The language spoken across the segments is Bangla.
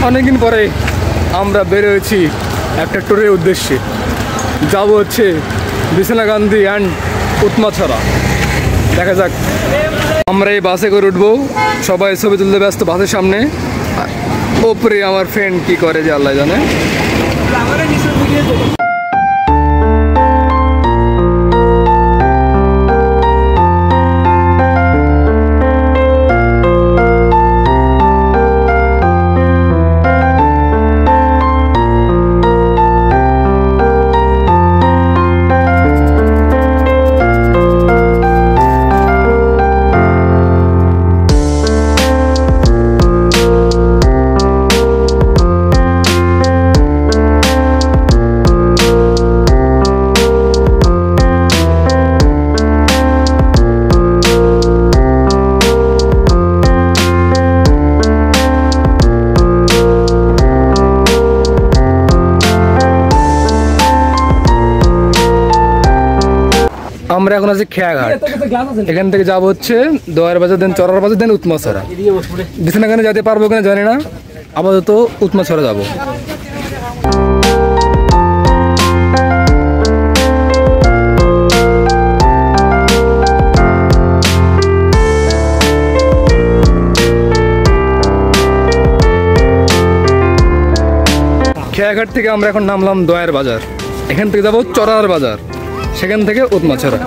অনেকদিন পরে আমরা বেরোয়েছি একটা ট্যুরের উদ্দেশ্যে। যাব হচ্ছে বিছনাকান্দি অ্যান্ড উৎমাছড়া। দেখা যাক। আমরা এই বাসে করে উঠবো, সবাই ছবি তুলতে ব্যস্ত বাসের সামনে। ওপরে আমার ফ্রেন্ড কি করে যে আল্লাহ জানে। আমরা এখন আছি খেয়াঘাট। এখান থেকে যাবো হচ্ছে দোয়ার বাজার, দেন চড়ার বাজার, দেন উৎমাছড়া। বিছনাকান্দি যেতে পারবো কিনা জানি না, আপাতত উৎমাছড়া যাবো। খেয়াঘাট থেকে আমরা এখন নামলাম দয়ার বাজার। এখান থেকে যাবো চড়ার বাজার, সেখান থেকে উৎমাছড়া।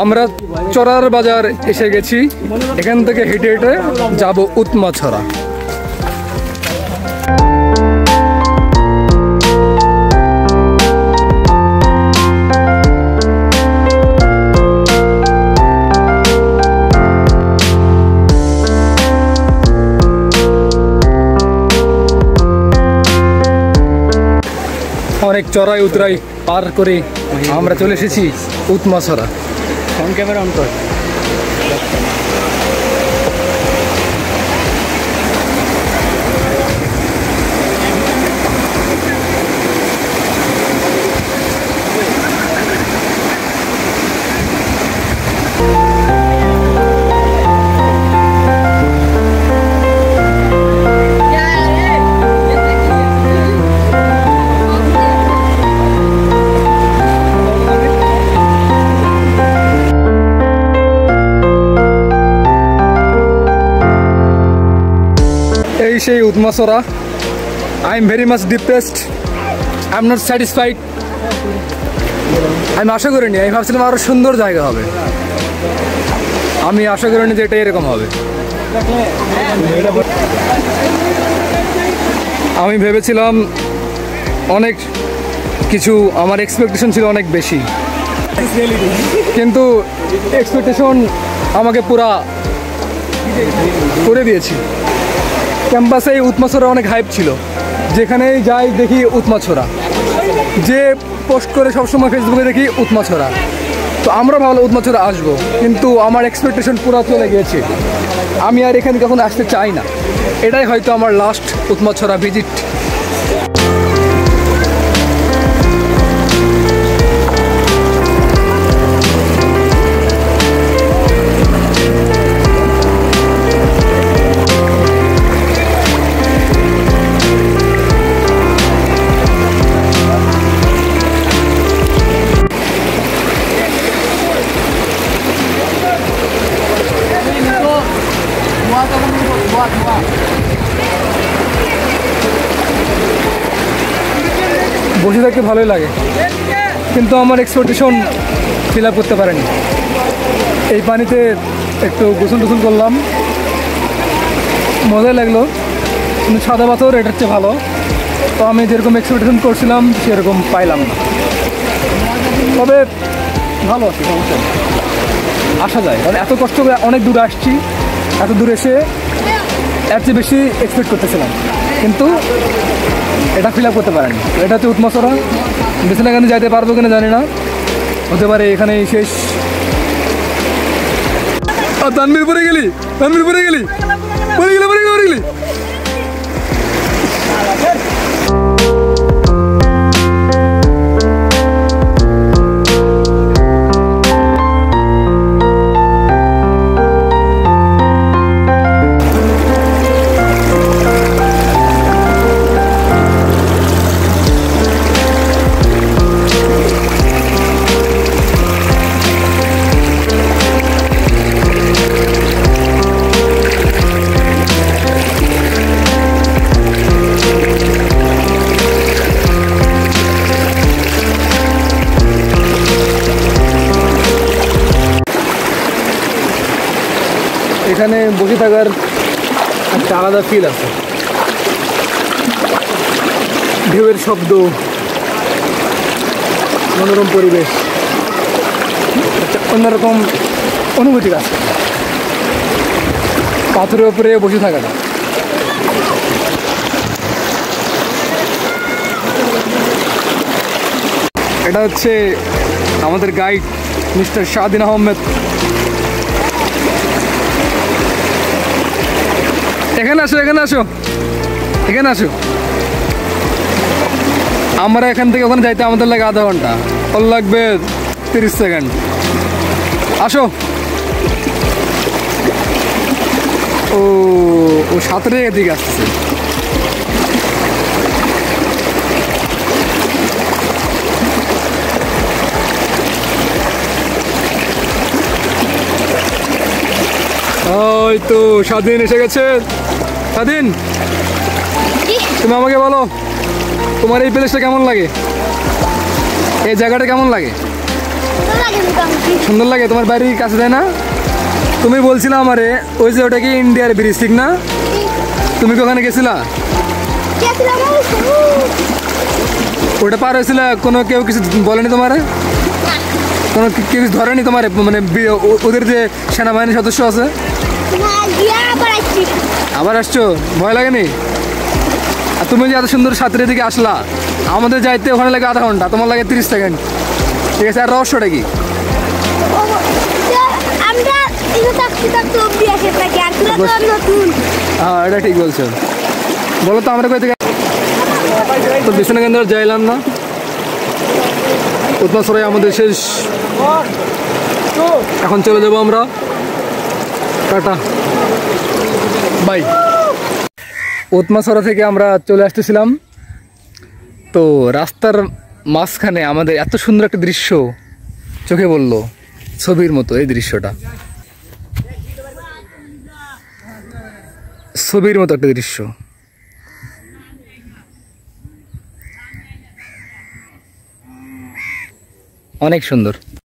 আমরা চড়ার বাজার এসে গেছি। এখান থেকে হেঁটে হেঁটে যাব উৎমাছড়া। অনেক চড়াই উতরাই পার করে আমরা চলে এসেছি উৎমাছড়া। ফোন ক্যামেরা অন কর। এই সেই Utmachhara. I am very much depressed, I am not satisfied. আমি আশা করিনি, আমি ভাবছিলাম আরও সুন্দর জায়গা হবে। আমি আশা করিনি যে এটা এরকম হবে। আমি ভেবেছিলাম অনেক কিছু, আমার এক্সপেকটেশন ছিল অনেক বেশি, কিন্তু এক্সপেকটেশন আমাকে পুরা করে দিয়েছি। ক্যাম্পাসে উৎমাছড়া অনেক হাইপ ছিল, যেখানেই যাই দেখি উৎমাছড়া, যে পোস্ট করে সবসময় ফেসবুকে দেখি উৎমাছড়া। তো আমরা ভালো উৎমাছড়া আসবো, কিন্তু আমার এক্সপেকটেশন পুরো চলে গিয়েছে। আমি আর এখানে কখনো আসতে চাই না। এটাই হয়তো আমার লাস্ট উৎমাছড়া ভিজিট। বসে থাকতে ভালোই লাগে, কিন্তু আমার এক্সপেকটেশন ফিল আপ করতে পারেনি। এই পানিতে একটু গোসল টোসল করলাম, মজাই লাগলো, কিন্তু সাদা পাথর এটার চেয়ে ভালো। তো আমি যেরকম এক্সপেকটেশন করছিলাম সেরকম পাইলাম না, তবে ভালো আছে, সমস্যা আসা যায়। কারণ এত কষ্ট করে অনেক দূরে আসছি, এত দূর এসে এর চেয়ে বেশি এক্সপেক্ট করতেছিলাম, কিন্তু এটা ফিল আপ করতে পারেনি। এটা হচ্ছে উৎমাছড়া। বেশিনা এখানে যাইতে পারবো কিনা জানি না, হতে পারে এখানেই শেষ। তানভীর পরে গেলি, তানভীর পরে গেলি, পরে গেলি, পরে গেলি, পরে গেলি। এখানে বসে থাকার একটা আলাদা ফিল আছে, ঢেউয়ের শব্দ, মনোরম পরিবেশ, একটা অন্যরকম অনুভূতি আছে পাথরের উপরে বসে থাকাটা। এটা হচ্ছে আমাদের গাইড মিস্টার শাহদিন আহমেদ। এখানে আসো, এখানে আসো, এখানে আসো। আমরা এখান থেকে ওখানে যাইতে আমাদের লাগে আধা ঘন্টা, ওর লাগবে 30 সেকেন্ড। আসো। ও ও সাঁতরে এদিকে আসছে। ওই তো স্বাধীন এসে গেছে। স্বাধীন, তুমি আমাকে বলো তোমার এই প্লেসটা কেমন লাগে, এই জায়গাটা কেমন লাগে? সুন্দর লাগে? তোমার বাড়ির কাছে তাই না? তুমি বলছিলা আমারে ওই যে ওটা কি ইন্ডিয়ার ব্রিজ, ঠিক না? তুমি কি ওখানে গেছিলা? ওটা পার হয়েছিল, কোনো কেউ কিছু বলেনি তোমারে? কোনো কেউ কিছু ধরেনি তোমারে, মানে ওদের যে সেনাবাহিনীর সদস্য আছে? আবার আসছো, ভয় লাগেনি? আর তুমি যে এত সুন্দর সাঁতরের দিকে আসলা, আমাদের যাইতে ওখানে লাগে আধা ঘন্টা, তোমার লাগে 30 সেকেন্ড, ঠিক আছে? আর রহস্যটা কি? হ্যাঁ, এটা ঠিক বলছো। বলো তো আমরা কই থেকে তো বিছানা কেন্দ্র যাইলাম না, উৎমাছড়াই আমাদের শেষ। এখন চলে যাবো আমরা, টাটা বাই। উৎমাছড়া থেকে আমরা চলে আসতেছিলাম, তো রাস্তার মাঝখানে আমাদের এত সুন্দর একটা দৃশ্য চোখে পড়লো, ছবির মতো। এই দৃশ্যটা ছবির মতো একটা দৃশ্য, অনেক সুন্দর।